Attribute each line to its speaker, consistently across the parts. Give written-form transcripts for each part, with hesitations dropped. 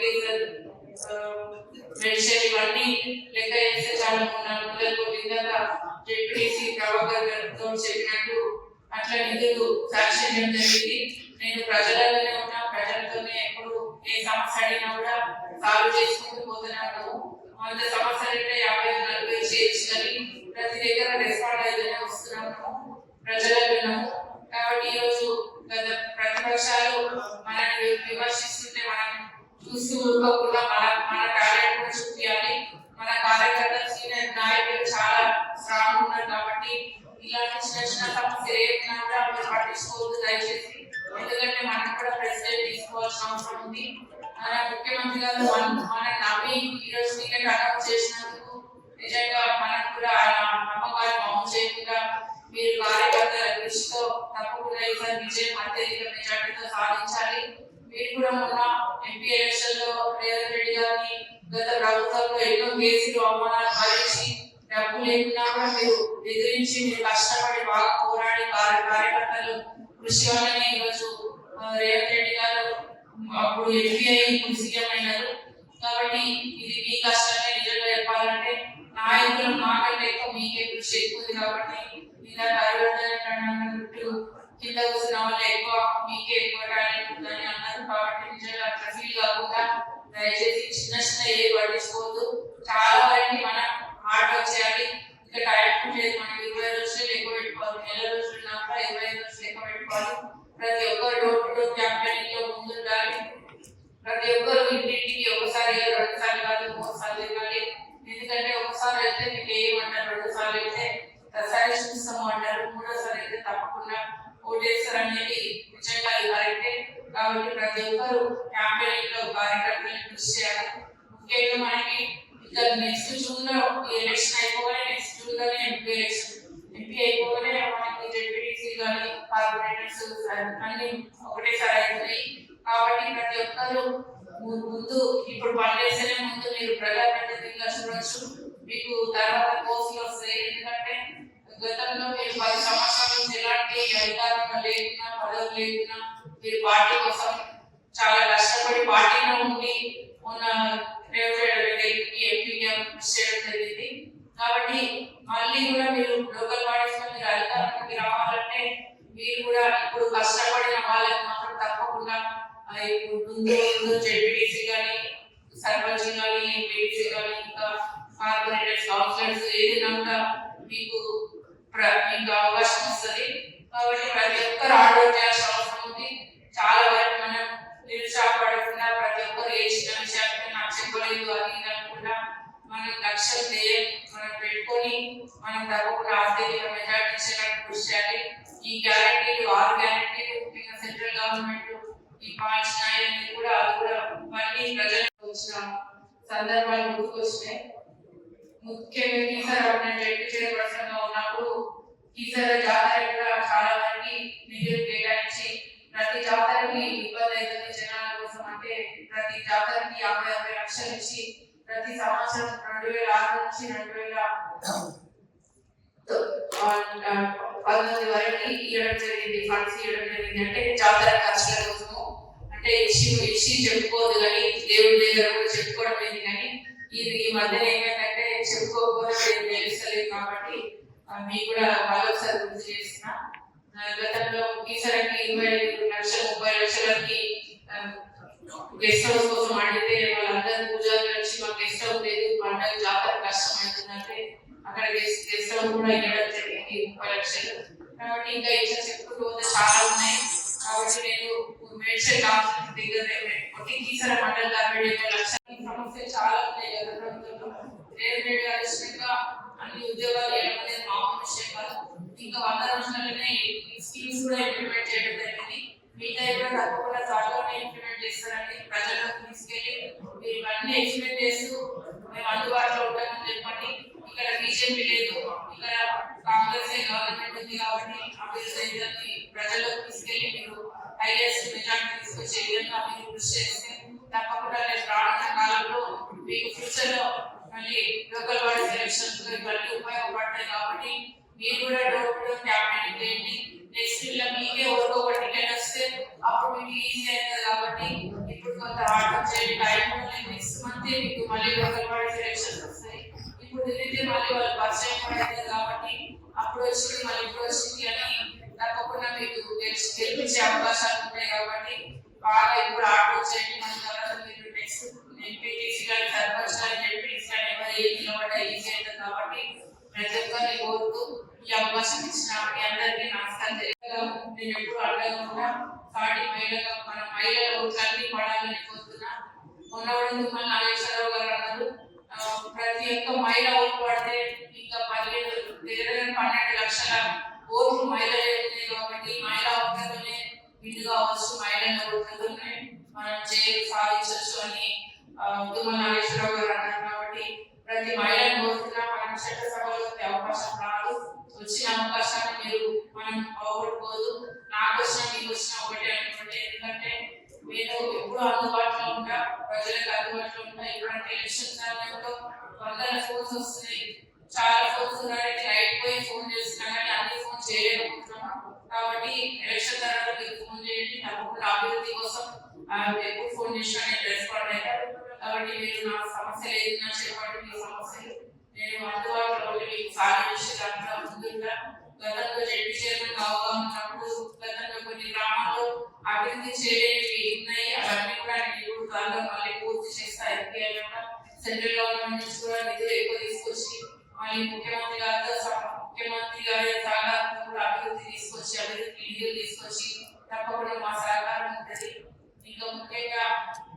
Speaker 1: Fertiliser medicine ఇవన్నీ లెక్క చేస్తే చాలా 3-4 కోట్ల ఇందాక జెడ్పీటీసీ ప్రభాకర్ గారితో చెప్పినట్టు అట్లా నిధులు శాంక్షన్ చేయడం జరిగింది. నేను ప్రజలలోనే ఉన్నా, ప్రజలతోనే ఎప్పుడు ఏ సమస్య అడిగినా కూడా సాల్వ్ చేసుకుంటూ పోతున్నాను. అంత సమస్యలు అంటే 50-40 చేర్చుకొని ప్రతి దగ్గర రెస్పాండ్ అయితేనే వస్తున్నాము, ప్రజలలో ఉన్నాము. కాబట్టి ఈరోజు గత ప్రతిపక్షాలు మనల్ని విమర్శిస్తుంటే మనం చూస్తూ ఊరుకోకుండా మన టాలెంట్ కూడా చూపించాలి. మన కార్యకర్తలు సీనియర్ నాయకులు చాలా స్ట్రాంగ్ ఉన్నారు కాబట్టి ఇలాంటి చిన్న సమస్యలు ఏమైనా కూడా మీరు పట్టించుకోవద్దు దయచేసి. ఎందుకంటే మనకు కూడా ప్రెసిడెంట్ తీసుకోవాల్సిన అవసరం ఉంది. ముఖ్యమంత్రి గారు మన నమ్మి ఈరోజు టికెట్ అనౌన్స్ చేసినందుకు నిజంగా మనకు కూడా ఆయన నమ్మకాన్ని అమలు చేయకుండా మీరు కార్యకర్తల కృషితో తప్పకుండా ఈసారి విజయం అత్యధిక మెజార్టీతో సాధించాలి. మీరు కూడా మొన్న ఎంపీ ఎలక్షన్ లో రేవంత్ రెడ్డి గారిని గత ప్రభుత్వంలో ఎన్నో కేసులు అవమానాలు భరించి డబ్బు లేకున్నా కూడా మీరు ఎదిరించి మీరు కష్టపడి బాగా పోరాడి కార్యకర్తలు కృషి వల్లనే ఈరోజు రేవంత్ రెడ్డి గారు అప్పుడు ఎంపీ అయి ఇప్పుడు సీఎం అయినారు. కాబట్టి ఇది మీ కష్టమే. నిజంగా చెప్పాలంటే నాయకులు మాకంటే ఎక్కువ మీకే కృషి ఎక్కువ కాబట్టి ఇలా కింద కూర్చున్న వాళ్ళు ఎక్కువ మీకే ఎక్కువ టాలెంట్ ఉందని అన్నారు. కాబట్టి నిజంగా అట్లా ఫీల్ కాకుండా దయచేసి చిన్న ఏ పట్టించుకోవద్దు. చాలా వరకు మనం హార్డ్ వర్క్ చేయాలి. ఇంకా టైం లేదు, మనం 20 రోజులు ఎక్కువ పెట్టుకోవాలి, నెల రోజులు ఉన్నప్పుడు 25 రోజులు ఎక్కువ పెట్టుకోవాలి. ప్రతి ఒక్కరు డోర్ టు డోర్ క్యాంపెయినింగ్ లో ముందుండాలి. ప్రతి ఒక్కరు ఇంటింటికి ఒకసారి 2 సార్లు కాదు 3 సార్లు తిరగాలి. ఎందుకంటే ఒకసారి వెళ్తే మీకు ఏమంటారు, 2 సార్లు వెళ్తే సరే చూస్తాము అంటారు, 3వ సారి అయితే తప్పకుండా ఓటేస్తారు అనేది నిజంగా కరెక్టే. కాబట్టి ప్రతి ఒక్కరు క్యాంపెయినింగ్ లో కార్యకర్తలు కృషి చేయాలి. ముఖ్యంగా మనకి ఇంకా నెక్స్ట్ జూన్ లో ఎలక్షన్ అయిపోగానే నెక్స్ట్ జూన్ లోనే ఎంపీ అయిపోగానే మనకి జెడ్పీటీసీ కానీ కార్పొరేటర్స్ అన్ని ఒకటేసారి అవుతున్నాయి. కాబట్టి ప్రతి ఒక్కరు ముందు ఇప్పుడు పనిచేస్తేనే ముందు మీరు ప్రజాప్రతినిధిగా చూడొచ్చు, మీకు తర్వాత పోస్టులు వస్తాయి. ఎందుకంటే గతంలో మీరు 10 సంవత్సరాల నుంచి ఎలాంటి అధికారంగా లేకున్నా పదవులు లేకున్నా మీరు పార్టీ కోసం చాలా కష్టపడి పార్టీలో ఉండి ఉన్న ఎంపీగా కృషి చేయడం జరిగింది. కాబట్టి మళ్ళీ కూడా మీరు లోకల్ బాడీస్ లో మీరు అధికారానికి రావాలంటే మీరు కూడా ఇప్పుడు కష్టపడిన వాళ్ళకి మాత్రం తప్పకుండా ముందు జెడ్పీటీసీ కానీ సర్పంచ్ కానీ ఎంపీటీసీ కానీ ఇంకా కార్పొరేటర్స్ కౌన్సిలర్స్ ఏదైనా కూడా మీకు అవకాశం వస్తుంది. కాబట్టి ప్రతి ఒక్కరు ఆర్డర్ చేయాల్సిన అవసరం ఉంది. చాలా వరకు మనం నిరుత్సాహపడకుండా ప్రతి ఒక్కరు ఏ చిన్న విషయాన్ని నాకు చెప్పలేదు అది అనుకుండా మనం లక్ష్యం మనం పెట్టుకొని మనం తప్పకుండా అత్యధిక మెజార్టీ ఇచ్చేలాగా కృషి చేయాలి. ఈ గ్యారంటీలు 6 గ్యారంటీలు ముఖ్యంగా సెంట్రల్ గవర్నమెంట్ ఈ పాయింట్స్ అనేది కూడా అది కూడా మళ్ళీ ప్రజలకు వచ్చిన సందర్భాలు గుర్తుకొచ్చినాయి. ముఖ్యంగా ఈసారి జడ్పీ చైర్పర్సన్ గా ఉన్నప్పుడు ఈసారి జాతర కూడా చాలా మంది నిధులు కేటాయించి ప్రతి జాతరకి ఇబ్బంది అవుతుంది జనాల కోసం అంటే ప్రతి జాతరకి 50 లక్షలు ఇచ్చి ప్రతి సంవత్సరం 2006 నుంచి 2019 వరకు ఇవ్వడం జరిగింది, ఫండ్స్ ఇవ్వడం జరిగింది. అంటే జాతర ఖర్చుల కోసము అంటే ఇచ్చి చెప్పుకోదు కానీ దేవుడి దగ్గర కూడా చెప్పుకోవడం లేదు. కానీ ఈ మధ్య ఏమైందంటే చెప్పుకోకపోతే తెలుస్తలేదు. కాబట్టి మీకు కూడా మరొకసారి గుర్తు చేసిన గతంలో ఈసారికి 25 లక్షలు 30 లక్షలకి గెస్ట్ హౌస్ కోసం అడిగితే వాళ్ళందరూ పూజలు వచ్చి మాకు గెస్ట్ హౌస్ లేదు, పండుగ జాతర కష్టం అవుతుందంటే అక్కడ గెస్ట్ హౌస్ కూడా ఇవ్వడం జరిగింది 30 లక్షలు. కాబట్టి ఇంకా ఇట్లా చెప్పుకుంటూ పోతే చాలా ఉన్నాయి. కాబట్టి నేను మేడ్చల్ కాన్ఫరెన్స్ దగ్గర పెట్టుకుంటే ఈసారి మండల 75 లక్షల సమస్యలు చాలా ఉన్నాయి. గత ప్రభుత్వంలో రేవంత్ రెడ్డి గారు ఇష్టంగా అన్ని ఉద్యోగాలు ఇవ్వడం అనేది మామూలు విషయం కాదు. ఇంకా 100 రోజులలోనే స్కీమ్స్ కూడా ఇంప్లిమెంట్ చేయడం జరిగింది. మిగతా కూడా తప్పకుండా త్వరలోనే ఇంప్లిమెంట్ చేస్తారని ప్రజలకు తీసుకెళ్లి మీరు ఇవన్నీ ఎక్స్ప్లెయిన్ చేస్తూ మేము అందుబాటులో ఉంటామని చెప్పండి. ఇక్కడ బీజేపీ లేదు, ఇక్కడ కాంగ్రెస్ గవర్నమెంట్ ఉంది. కాబట్టి అభివృద్ధి ప్రజలకు తీసుకెళ్లి మీరు హైయెస్ట్ మెజార్టీ తీసుకొచ్చే విధంగా మీరు కృషి చేస్తే తప్పకుండా రానున్న కాలంలో మీకు ఫ్యూచర్ లో మళ్ళీ లోకల్ బాడీ సెలక్షన్స్ ఇవన్నీ ఉపయోగపడతాయి. కాబట్టి మీరు కూడా డోర్ టు డోర్ క్యాంపెయినింగ్ చేయండి. నెక్స్ట్ ఇలా మీకే ఒక టికెట్ వస్తే అప్పుడు మీకు ఈజీ అవుతుంది. కాబట్టి ఇప్పుడు కొంత ఆర్డర్ చేయండి టైం నెక్స్ట్ మంత్ మీకు మళ్ళీ లోకల్ బాడీ సెలక్షన్స్ వస్తాయి. ఇప్పుడు తిరిగితే మళ్ళీ వాళ్ళు పరిచయం పడతారు కాబట్టి అప్పుడు వచ్చింది మళ్ళీ ఇప్పుడు వచ్చింది అని తప్పకుండా మీకు గెలిపించే అవకాశాలు ఉంటాయి. కాబట్టి బాగా ఇప్పుడు ఆర్డర్ చేయండి. మన తర్వాత మీరు నెక్స్ట్ ఎంపీటీసీ కానీ సర్పంచ్ కానీ ఎంపీటీసీ కానీ ఎవరు ఏం నిలబడ్డా ఈజీ అవుతుంది. కాబట్టి ప్రతి ఒక్కరిని కోరుతూ ఈ అవకాశం ఇచ్చిన మీ అందరికీ నమస్కారం తెలియదు. నేను ఎప్పుడు అడగకుండా సాటి మహిళగా మన మహిళల ఓట్లన్నీ పడాలని కోరుతున్నా. మొన్న మన నాగేశ్వరరావు గారు అన్నారు ప్రతి ఒక్క మహిళ ఓట్లు పడితే ఇంకా 12 లక్షల ఓట్లు మహిళలే ఉన్నాయి. కాబట్టి మహిళా ఓట్లతోనే విన్ కావచ్చు, మహిళల ఓట్లతోనే మనం సాధించవచ్చు అని మన నాగేశ్వరరావు గారు అన్నారు. కాబట్టి ప్రతి మహిళను కోరుతున్నా మనం చట్టసభలో అవకాశం రాదు. వచ్చిన అవకాశాన్ని మీరు మనం పోగొట్టుకోదు. నాకు వచ్చిన మీకు వచ్చిన ఒకటే అనుకోండి. ఎందుకంటే మీరు ఎప్పుడు అందుబాటులో ఉంటా, ప్రజలకు అందుబాటులో ఉంటా. ఇప్పుడంటే ఎలక్షన్ సమయంలో వందల ఫోన్స్ వస్తున్నాయి, చాలా ఫోన్స్ ఉన్నాయి. నైట్ పోయి ఫోన్ చేస్తున్నా కానీ అన్ని ఫోన్ చేయలేకపోతున్నాం. కాబట్టి ఎలక్షన్ తర్వాత మీరు ఫోన్ చేయండి. తప్పకుండా అభివృద్ధి కోసం ఎప్పుడు ఫోన్ చేసినా నేను రెస్పాండ్ అవుతాను. కాబట్టి మీరు నా సమస్యలు ఏదైనా చెప్పండి. మీ సమస్యలు నేను అందుబాటులో ఉండి మీకు సాధించేదాంట్లో ముందుగా. గతంలో జడ్పీ చైర్మన్ ఉన్నప్పుడు గతంలో కొన్ని గ్రామాల్లో అభివృద్ధి చేయలేనివి ఉన్నాయి. అవన్నీ కూడా నేను ఇప్పుడు త్వరలో మళ్ళీ పూర్తి చేస్తా. సెంట్రల్ గవర్నమెంట్ నుంచి కూడా నిధులు ఎక్కువ తీసుకొచ్చి మళ్ళీ ముఖ్యమంత్రి గారి సహకారంతో కూడా అభివృద్ధి తీసుకొచ్చి అభివృద్ధి నిధులు తీసుకొచ్చి తప్పకుండా మా సహకారం ఉంటుంది. ఇంకా ముఖ్యంగా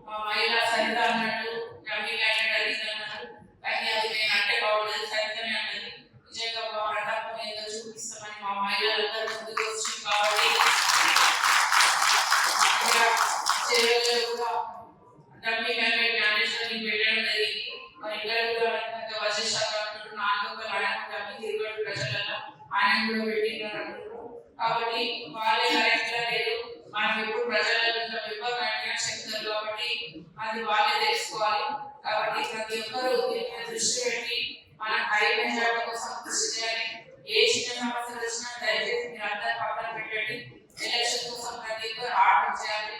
Speaker 1: మా మహిళా సరిత అన్నట్టు రమ్మి క్యాండిడేట్ అన్నారు కానీ అది నేను అంటే బాగుండదు. సరితనే అన్నది నిజంగా మా ప్రతాపం ఏదో చూపిస్తామని మా మహిళలందరూ ముందుకు వచ్చింది. కాబట్టి చెరువులలో కూడా రమ్మి క్యాండిడేట్ మేనేజ్మెంట్ పెట్టడం జరిగింది. మరి ఇక్కడ కూడా వశిష్ఠ నాలుగొకలు అడగడం తిరుగుడు ప్రజలలో ఆయన కూడా పెట్టినారు. కాబట్టి వాళ్ళే కరెక్ట్గా లేదు. మనం ఎప్పుడు ప్రజలలో చెప్తారు కాబట్టి అది వాళ్ళే తెలుసుకోవాలి. కాబట్టి ప్రతి ఒక్కరూ దృష్టి పెట్టి మన హై మెజార్టీ కోసం కృషి చేయాలి. ఏ చిన్న సమస్యలు వచ్చినా దయచేసి మీరు అందరూ పక్కన పెట్టండి. ఎలక్షన్ కోసం ప్రతి ఒక్కరు ఆర్డర్ చేయాలి.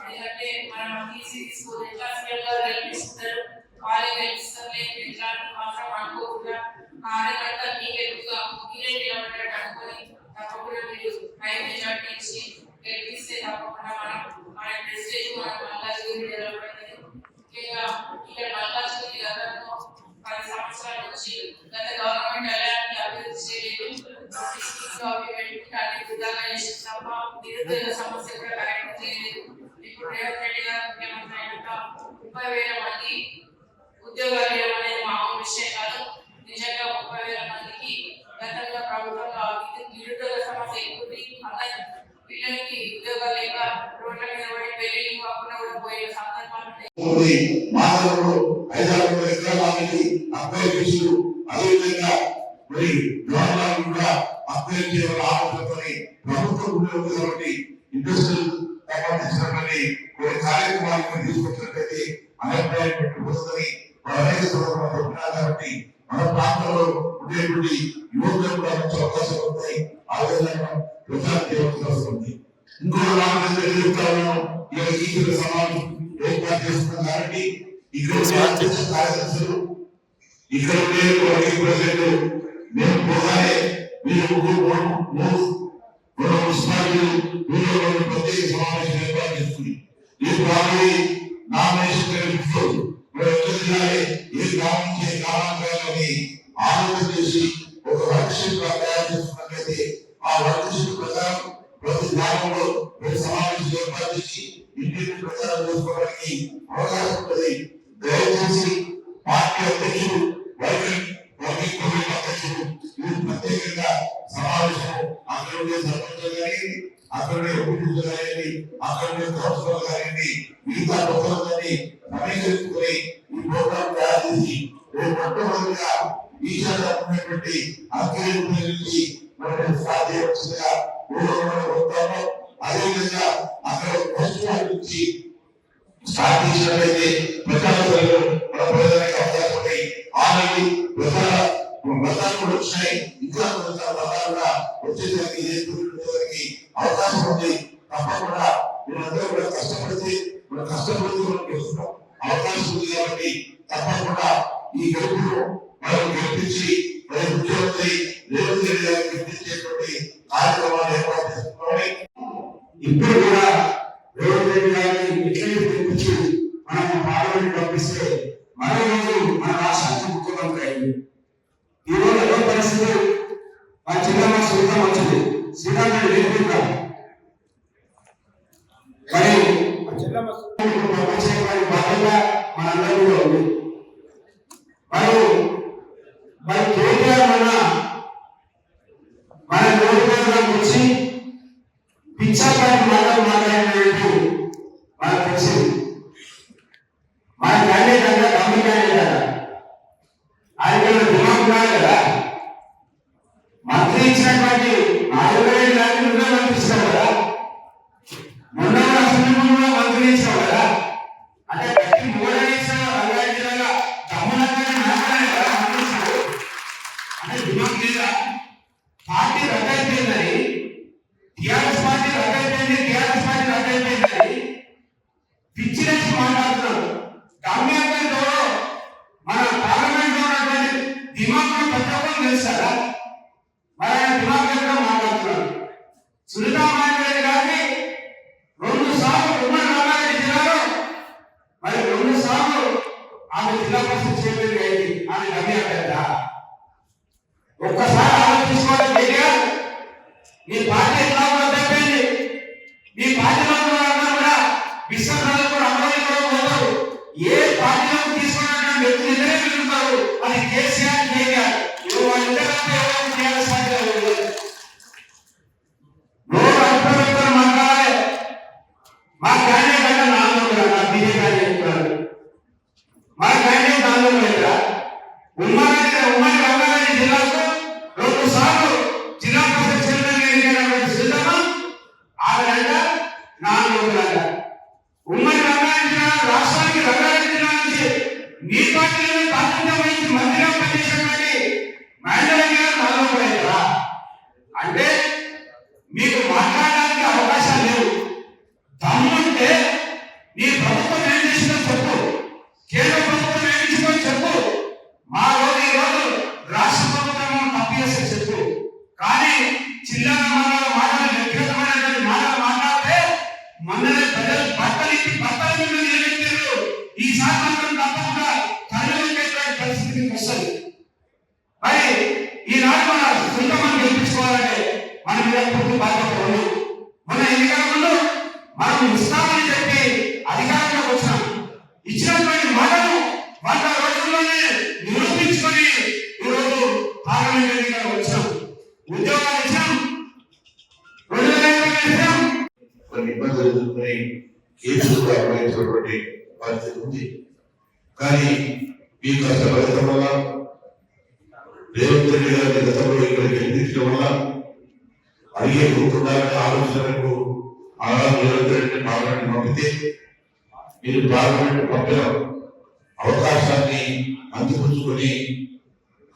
Speaker 1: ఎందుకంటే మనం తీసుకుని ఎట్లా సీఎంగా గెలిపిస్తారు వాళ్ళే గెలిపిస్తారు లేదు ఇట్లాంటి మాత్రం అనుకోకుండా కార్యకర్త మీకు ఎక్కువగా మీరే నిలబడ్డట్టు అనుకొని తప్పకుండా మీరు హై మెజార్టీ ఇచ్చి గెలిపిస్తే తప్పకుండా మన ప్రెస్టేజ్ మన మల్కాజ్గిరి నిలబడింది. ముఖ్యంగా ఇక్కడ మల్కాజ్గిరి గతంలో 10 సంవత్సరాల నుంచి గత గవర్నమెంట్ ఎలాంటి అభివృద్ధి చేయలేదు. అన్ని వృధాగా చేసిన తప్ప నిరుద్యోగ సమస్య కూడా కరెక్ట్ చేయలేదు. ఇప్పుడు రేవంత్ రెడ్డి గారు ముఖ్యమంత్రి అయినాక 30,000 మంది ఉద్యోగాలు ఇవ్వడం మామూలు విషయం కాదు. నిజంగా 30,000 మందికి గతంలో ప్రభుత్వంలో నిరుద్యోగ సమస్య ఎక్కువ అందరూ పిల్లలకి ఉద్యోగాలు లేక రోడ్ల మీద పడి పెళ్లి కాకుండా కూడా పోయే సందర్భాలు ఉన్నాయి.
Speaker 2: అదేవిధంగా మరి గవర్నమెంట్ కూడా అప్లై చేయాలని ఆలోచనతోని ప్రభుత్వం ఉండేది కాబట్టి ఇండస్ట్రియల్ సంబంధించినటువంటి కొన్ని కార్యక్రమాలను తీసుకొచ్చినట్లయితే అభిప్రాయం పెట్టుకుంటుందని అనేక సందర్భాలు చెప్పినారు. కాబట్టి మన ప్రాంతంలో ఉండేటువంటి యువకులు కూడా మంచి అవకాశాలు ఉంటాయి. ఆ విధంగా ప్రచారం చేయవలసిన అవసరం ఉంది. ఇంకో ఈ సమాజం ఏర్పాటు చేస్తున్నాం కాబట్టి ఇక్కడ కార్యదర్శులు ఇక్కడ ప్రజలు మేము పోగానే మీరు ప్రత్యేక సమావేశం ఏర్పాటు చేసుకుని ఈ ప్రాంతాన్ని నామినేషన్ ఏ గ్రామం నుంచి గ్రామాంతరాలని ఆలోచన చేసి ఒక వర్క్షీట్ తయారు చేసుకున్నట్లయితే ఆ వర్క్షీట్ ప్రకారం ప్రతి గ్రామంలో ప్రతి సమావేశం ఏర్పాటు చేసి ఇంటిని ప్రచారం చేసుకోవడానికి అవకాశం ఉంటుంది. దయచేసి పార్టీ అధ్యక్షుడు వర్కింగ్ అధ్యక్షుడు ప్రత్యేకంగా సమావేశం అక్కడ ఉండే సర్పంచులు కానీ అక్కడ ఉపయోగించులు కానీ అక్కడ కౌన్సిలర్ కానీ మిగతా ప్రజలందరినీ సమీకరించుకుని ఈ ప్రోగ్రాం తయారు చేసి మొట్టమొదటిగా ఈశాన్య ఉన్నటువంటి అధ్యయనం నుంచి సాధ్యవచ్చుగా వస్తాము. అదేవిధంగా అక్కడ నుంచి స్టార్ట్ చేసినట్లయితే ప్రజాప్రతినిధులు మన ప్రజలకు అవకాశం ఉంటాయి. ఆల్రెడీ వ్రతాలు కూడా వచ్చినాయి. ఇంకా వ్రతాలుగా వచ్చేసరికి అవకాశం ఉంది. తప్పకుండా మీరందరూ కూడా కష్టపడితే మన కష్టపడి మనం చేస్తున్నాం. అవకాశం ఉంది కాబట్టి తప్పకుండా ఈ గెలుపును మనం గెలిపించి మరి ముఖ్యమంత్రి రేవంత్ రెడ్డి గారికి గెలిపించేటువంటి కార్యక్రమాలు ఏర్పాటు చేస్తున్నామని
Speaker 3: ఇప్పుడు కూడా రేవంత్ రెడ్డి గారిని ఇట్లనే గెలిపించి మనం పార్లమెంట్ పంపిస్తే మరో రోజు మన రాష్ట్రానికి ముఖ్యమంత్రి అయింది. ఈ రోజు అదే పరిస్థితి మా జిల్లా సుఖం వచ్చింది. శ్రీకాంత్ గెలిపిద్దాం మరి పంపించే బాధ్యత మనందరూ కూడా ఉంది. మరి కేటీఆర్ మన నోటికి వచ్చి పిచ్చాపాటి మాటలు మాట్లాడినట్టు మనకు తెలిసింది. మన క్యాండిడేట్ అంతా గమ్మి క్యాండిడేట్ కదా, ఆయన దిమాగ్ ఉండాలి కదా. మంత్రి ఇచ్చినటువంటి 4,000 లాంటి నువ్వే మంత్రి ఇస్తావు కదా, మొన్న అసెంబ్లీ కూడా మంత్రి ఇస్తావు కదా. అంటే ప్రతి మూడని ఇచ్చిన రంగారెడ్డి జిల్లాగా దమ్ములంగానే మాట్లాడే కదా మంత్రి ఇస్తావు. అంటే దిమాగ్ లేదా? పార్టీ రద్దయిపోయిందని, టీఆర్ఎస్ పార్టీ రద్దయిపోయిందని పిచ్చిరేసి మాట్లాడుతున్నాడు. గమ్యంతో మన పార్లమెంట్ లో ఉన్నటువంటి దిమాగ్ ప్రతి ఒక్కరు తెలుస్తారా? మరి ఆయన దిమాగ్ మాట్లాడుతున్నాడు. సునీతా మహేందర్ గారిని 2 సార్లు ఉమ్మడి రంగారెడ్డి జిల్లాలో మరి 2 సార్లు ఆమె జిల్లా పరిషత్ చైర్మన్ అయింది. ఆమె గమ్యంగా ఒక్కసారి ఆలోచించుకోవాలి. నీ పార్టీ ఎట్లా అయిపోయింది. నీ పార్టీలో కూడా విశ్వనాథ్ కూడా అమరావతి కూడా పోతారు. ఏ పార్టీలో తీసుకున్న వ్యక్తులు ఇద్దరే మిగులుతారు. అది కేసీఆర్ కేటీఆర్. మాట్లాడాలి. మా క్యాండిడేట్ అంటే నాలుగు నా బీజేపీ చెప్తున్నారు. మా క్యాండిడేట్ నాలుగు లేదా ఉమ్మడి రంగారెడ్డి జిల్లాకు 2 సార్లు జిల్లా పరిషత్ చైర్మన్ ఎన్నికైనటువంటి శ్రీధమ ఆవిడ 4 రోజులుగా ఉమ్మడి రంగారెడ్డి జిల్లా రాష్ట్రానికి రంగారెడ్డి జిల్లా నుంచి నీ పార్టీలో ప్రాతినిధ్యం వహించి మంత్రిగా పనిచేసినటువంటి మహేందర్ గారు 4 రోజులు. అంటే మీకు మాట్లాడడానికి అవకాశాలు లేవు. దమ్ముంటే నీ ప్రభుత్వం ఏం చేసిందో చెప్పు, కేంద్ర ప్రభుత్వం ఏం చేసిందో చెప్పు. మా రోజు ఈ రోజు రాష్ట్ర ప్రభుత్వం తప్పు చేస్తే చెప్పు. కానీ చిల్లర మాటలు వ్యక్తిగతమైనటువంటి మాటలు మాట్లాడితే మొన్ననే ప్రజలు బట్టలు నిలబెట్టారు. ఈసారి మాత్రం తప్పకుండా తరలించేటువంటి పరిస్థితికి వస్తుంది. మరి ఈనాడు మన సొంత మనం గెలిపించుకోవాలంటే మన మీద పూర్తి బాధ్యత ఉంది. మన ఎన్నికల ముందు మనం ఇస్తామని చెప్పి అధికారంలోకి వచ్చినాం. ఇచ్చినటువంటి మాటను 100 రోజుల్లోనే నిరూపించుకొని ఈరోజు పార్లమెంట్ ఎన్నికలు వచ్చాం. ఉద్యోగాలు ఇచ్చాం, 2000 ఇచ్చాం.
Speaker 2: కొన్ని ఇబ్బందులు ఎదుర్కొని కేసులు అప్లయించినటువంటి పరిస్థితి ఉంది. కానీ ఈ కష్టపడటం వల్ల రేవంత్ రెడ్డి గారి గతంలో ఇక్కడ గెలిపించడం వల్ల అడిగే గుర్తుండాలనే ఆలోచనకు రేవంత్ రెడ్డి పార్లమెంట్ పంపితే మీరు పార్లమెంట్ పంపిన అవకాశాన్ని అందిపుచ్చుకొని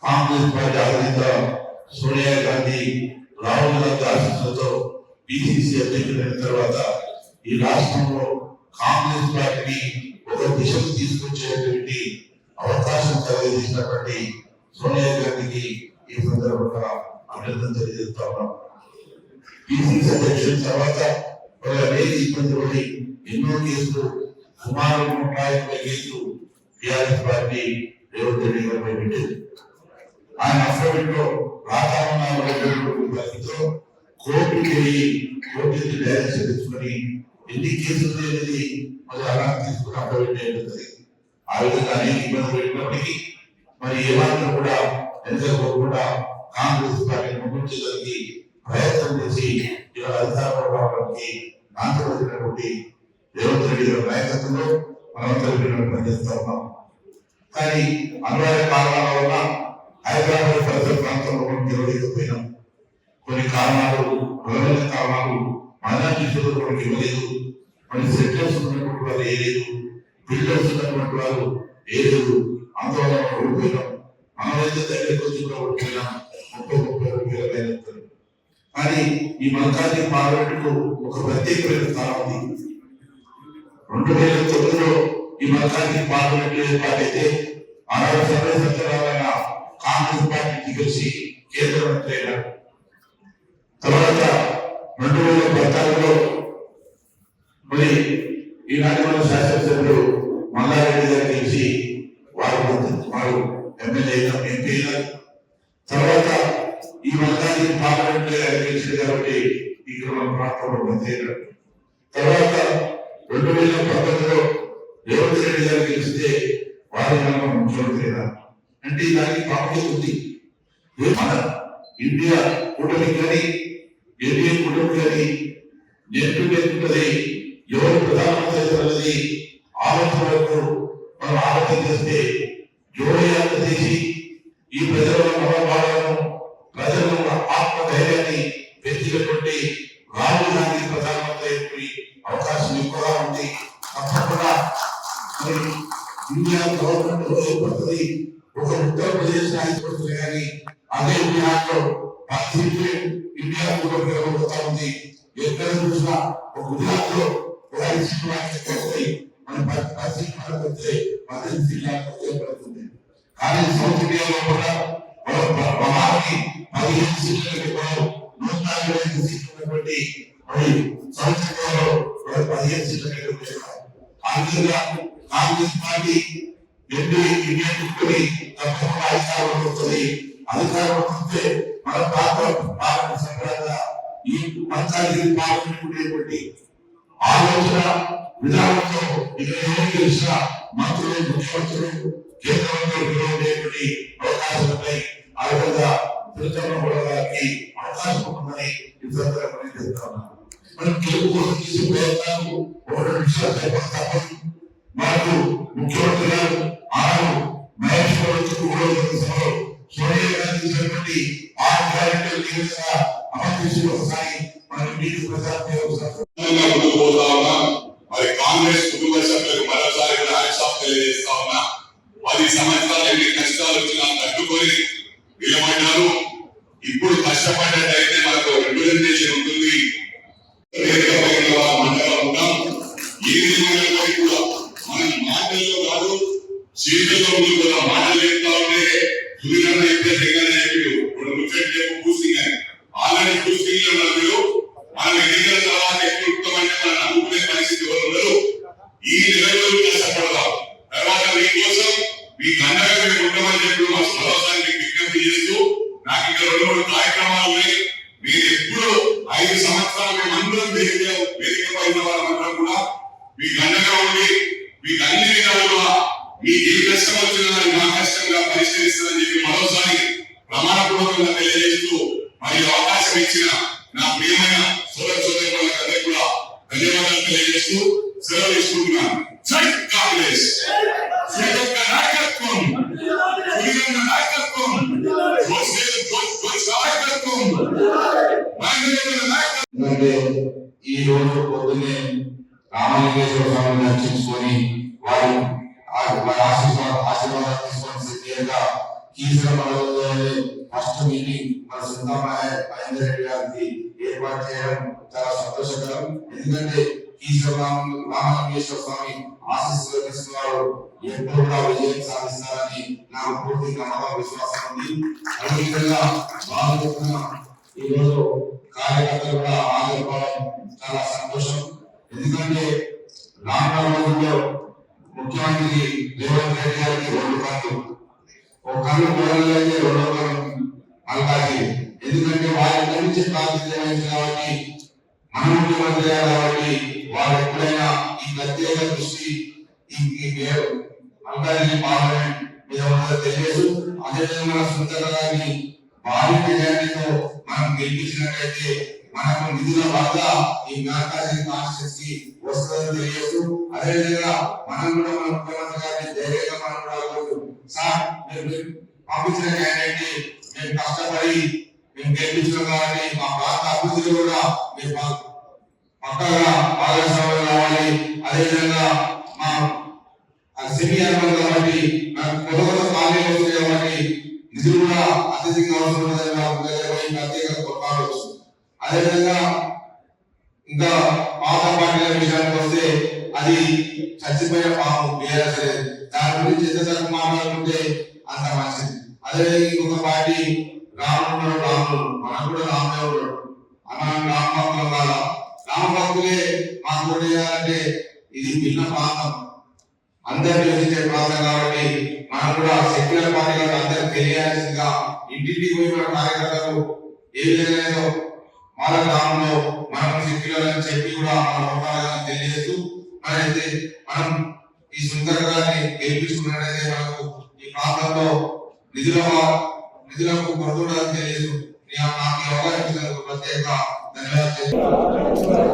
Speaker 2: కాంగ్రెస్ పార్టీ అధినేత సోనియా గాంధీ రాహుల్ గాంధీ ఆశీస్సులతో పిసిసి అధ్యక్షుడైన తర్వాత ఈ రాష్ట్రంలో కాంగ్రెస్ పార్టీని ఒక దిశకు తీసుకొచ్చేటువంటి అవకాశం కలిగించినటువంటి సోనియా గాంధీకి ఈ సందర్భంగా అభినందన తెలియజేస్తా ఉన్నాం. పిసిసి అధ్యక్షుల తర్వాత అనేక ఇబ్బందులు పడి ఎన్నో కేసులు సుమారు 150 కేసులు టిఆర్ఎస్ పార్టీ రేవంత్ రెడ్డి గారిపై పెట్టింది. ఆయన అఫిడవిట్లో రాజామణిలో కోర్టుకి వెళ్ళి కోర్టు డైరెక్షన్ తెచ్చుకొని ఎన్ని కేసులు అనేది మరి అలా తీసుకుని అఫిడవిట్ అవుతుంది. ఆ విధంగా అనేక ఇబ్బందులు పెట్టినప్పటికీ మరి ఏమాత్రం కూడా వెనుకపోకుండా కాంగ్రెస్ పార్టీ ముందుంచడానికి ప్రయత్నం చేసి ఇలా అధికారంలో రావడానికి నాటబడినటువంటి రేవంత్ రెడ్డి గారి నాయకత్వంలో మనమంతా పనిచేస్తా ఉన్నాం. కానీ అనివార్య కారణాల వల్ల హైదరాబాద్ పరిసర ప్రాంతంలో మనం నిర్వహించకపోయినాం. కొన్ని కారణాలు, బలమైన కారణాలు మైనార్టీ సోదరులు మనకి ఇవ్వలేదు. మన సెక్టర్స్ ఉన్నటువంటి వారు ఏలేదు, బిల్డర్స్ ఉన్నటువంటి వారు ఏలేదు. అందువల్ల మనం ఓడిపోయినాం. మనమైతే దగ్గరికి వచ్చి కూడా ఓడిపోయినాం. 30-32 వేల. కానీ ఈ మల్కాజ్గిరి పార్లమెంట్ కు ఒక ప్రత్యేకమైన స్థానం ఉంది. 2009లో ఈ మతానికి పార్లమెంట్ ఏర్పాటైతే ఆనాడు సర్వే సత్యనారాయణ కాంగ్రెస్ పార్టీకి కలిసి కేంద్ర మంత్రి అయినారు. తర్వాత 2014లో మరి ఈనాటి మన శాసనసభ్యులు మల్లారెడ్డి గారు కలిసి వారు ఎమ్మెల్యే ఎంపీ అయినారు. తర్వాత ఈ మతానికి పార్లమెంట్ గెలిచింది కాబట్టి ఇక్కడ మన ప్రాంతంలో మంత్రి అయినారు. తర్వాత 2019లో రేవంత్ రెడ్డి గారు గెలిస్తే వారి ముఖ్యమంత్రి అయినారు. అంటే దానికి ప్రాముఖ్యత ఉంది. మన ఇండియా కూటమి కానీ ఎన్డీఏ కూటమి కానీ నేర్పుతుంది ఎవరు ప్రధానమంత్రి అనేది ఆలోచన వరకు మనం ఆలోచన చేస్తే జోడయాత్ర చేసి ఈ ప్రజల మనోభావాలను ప్రజల ఆత్మధైర్యాన్ని పెంచినటువంటి రాహుల్ గాంధీ ప్రధానమంత్రి అయ్యే అవకాశం ఎక్కువగా ఉంది. తప్పకుండా ఇండియా గవర్నమెంట్ ఏర్పడుతుంది, ఒక ఉత్తరప్రదేశ్ ఏర్పడుతుంది, కానీ అదే బీహార్లో ఇండియా కూడా ఉపయోగపడుతూ ఉంది. ఎక్కడ చూసినా ఒక గుజరాత్ లో ఒక 5 సీట్లు మన 10 సీట్లు వస్తే 15 జిల్లాలకు ఉపయోగపడుతుంది. కానీ సౌత్ ఇండియాలో కూడా మహారాష్ట్ర 15 సీట్లకి 145 సీట్లు ఉన్నటువంటి సౌత్ ఇండియాలో 15 సీట్లకి ఉపయోగపడాలి. ఆ విధంగా కాంగ్రెస్ పార్టీ ఇండియా కూటమి తప్పకుండా అధికారంలో వస్తుంది. అధికారంలో వస్తే మన పార్లమెంట్ సభ్యులుగా ఈ పంచాయతీ పార్లమెంట్ ఉండేటువంటి ఆలోచన విధానంతో ఇక్కడ ఏం తెలిసిన మంత్రులు, ముఖ్యమంత్రులు, కేంద్ర మంత్రులు ఉండేటువంటి అవకాశాలు ఉన్నాయి. ఆ విధంగా గారికి అవకాశం ఉంటుందని ఈ సందర్భంగా చెప్తా ఉన్నాను. మనం గెలుపు కోసం చేసే ప్రయత్నాలు 1-2 నిమిషాలు తప్పదు. మనకు ముఖ్యమంత్రి గారు ఆనాడు మహేష్ సభలో సోనియా గాంధీ ఇచ్చినటువంటి 6 గ్యారెంటీలు ఏ విధంగా అమలు చేసి ఒకసారి మనం నీటి
Speaker 4: పోతా ఉన్నా. మరి కాంగ్రెస్ కుటుంబ సభ్యులకు మరోసారి హ్యాట్సాఫ్ తెలియజేస్తా ఉన్నా. 10 సంవత్సరాలు ఎన్ని కష్టాలు వచ్చినా తట్టుకొని నిలబడ్డారు. ఇప్పుడు కష్టపడ్డట్టయితే మనకు రిప్రజెంటేషన్ ఉంటుంది. మండలం ఉన్నాం. ఏ మండలం కూడా మనం మాటల్లో కాదు చేతుల్లో కూడా మాటలు చెప్తా ఉంటే సుధీరన్న చెప్తే జగన్ చెప్పాడు 2 ముచ్చట్లు చెప్పు పూసింగ్ అని. ఆల్రెడీ పూసింగ్ లో ఉన్నారు. మనం ఎన్నికల తర్వాత ఎక్కువంటే మనం అనుకునే పరిస్థితి ఎవరు ఉండరు. ఈ నెలలో కష్టపడదాం. తర్వాత మీకోసం మీకు అండగా మేము ఉంటామని చెప్పి మా సమావేశాన్ని మీకు విజ్ఞప్తి చేస్తూ నాకు ఇంకా 2-3 కార్యక్రమాలు ఉన్నాయి. మీరు ఎప్పుడు 5 సంవత్సరాలు మేమందరం వేదికపై ఉన్న వాళ్ళందరం కూడా మీకు అండగా ఉండి మీకు అన్ని విధాలుగా మీకు ఏ కష్టం వచ్చినా మా కష్టంగా పరిష్కరిస్తారని చెప్పి మరోసారి ప్రమాణపూర్వకంగా తెలియజేస్తూ మరియు అవకాశం ఇచ్చిన నా ప్రియమైన సోదరులందరికీ కూడా ధన్యవాదాలు తెలియజేస్తూ సెలవు తీసుకుంటున్నాను. జై కాంగ్రెస్. నాయకత్వం నాయకత్వం
Speaker 3: ఎందుకంటే ఈ రోజు పొద్దున్నే రామలింగేశ్వర స్వామిని దర్శించుకొని వారి ఆశీర్వాదాలు తీసుకొని సిద్ధిగా కీసర మండలంలోనే ఫస్ట్ మీటింగ్ మన సుందరమహేందర్ రెడ్డి గారికి ఏర్పాటు చేయడం చాలా సంతోషకరం. ఎందుకంటే కీసర రామలింగేశ్వర స్వామి ఆశీస్సులు తీసుకున్నారు ఎప్పుడు కూడా విజయం సాధిస్తారని నాకు పూర్తి నమ్మకం, విశ్వాసం ఉంది. అదేవిధంగా బాగా ఈ రోజు కార్యకర్తలు కూడా హాజరుకోవడం చాలా సంతోషం. ఎందుకంటే రానున్న రోజుల్లో ముఖ్యమంత్రి రేవంత్ రెడ్డి గారికి 2 కళ్ళు, ఒక కళ్ళు మొదలైతే 2వ కళ్ళు మల్కాజీ. ఎందుకంటే వారి గురించి ప్రాతినిధ్యం వహించింది కాబట్టి, మన ముఖ్యమంత్రి గారు కాబట్టి వారు ఎప్పుడైనా ఈ ప్రత్యేక దృష్టి మల్కాజీ పార్లమెంట్ మీద ఉన్నదో తెలియదు. అదేవిధంగా మన సుందర గారిని భారీ మెజారిటీతో మనం గెలిపించినట్లయితే మనకు నిధుల వద్ద ఈ మల్కాజీ కాన్స్టిట్యూన్సీ వస్తుందని తెలియదు. అదేవిధంగా మనం కూడా మన ముఖ్యమంత్రి గారిని ధైర్యంగా మనం కూడా సార్ పంపించిన క్యాండిడేట్ మేము కష్టపడి మేము గెలిపించాం కాబట్టి మా ప్రాంత అభివృద్ధి కూడా మీరు పక్కగా భాగస్వామ్యం కావాలి. అదేవిధంగా మా సెమీ అర్బన్ కాబట్టి కొత్త కాలేజీ వస్తుంది కాబట్టి నిధులు కూడా అత్యధికంగా అవసరం ఉన్నదని ప్రత్యేక కావచ్చు. అదేవిధంగా ఇంకా పాత పార్టీల విషయానికి వస్తే అది చచ్చిపోయిన పాము బీఆర్ఎస్ దాని గురించి ఎంత తక్కువ మాట్లాడుకుంటే అంత మంచిది. అదే ఇంకొక పార్టీ రాముడు మనకు కూడా రామే ఉన్నాడు. మనం రామభక్తులు కాదా? రామభక్తులే మాకు ఓటు వేయాలంటే ఇది భిన్న ప్రాంతం, అందరినీ విధించే ప్రాంతం కాబట్టి మనం కూడా సెక్యులర్ పార్టీ కాబట్టి అందరికి తెలియాల్సిందిగా ఇంటింటికి పోయి మన కార్యకర్తలు ఏ విధంగా వాళ్ళ గ్రామంలో మనం సెక్యులర్ అని చెప్పి కూడా మన ఓటాలను తెలియజేస్తూ మనం ఈ సుందర్ గారిని గెలిపించుకున్నట్లయితే మనకు ఈ ప్రాంతంలో నిధులకు కొరత తెలియదు. నాకు అవకాశం ప్రత్యేక ధన్యవాదాలు.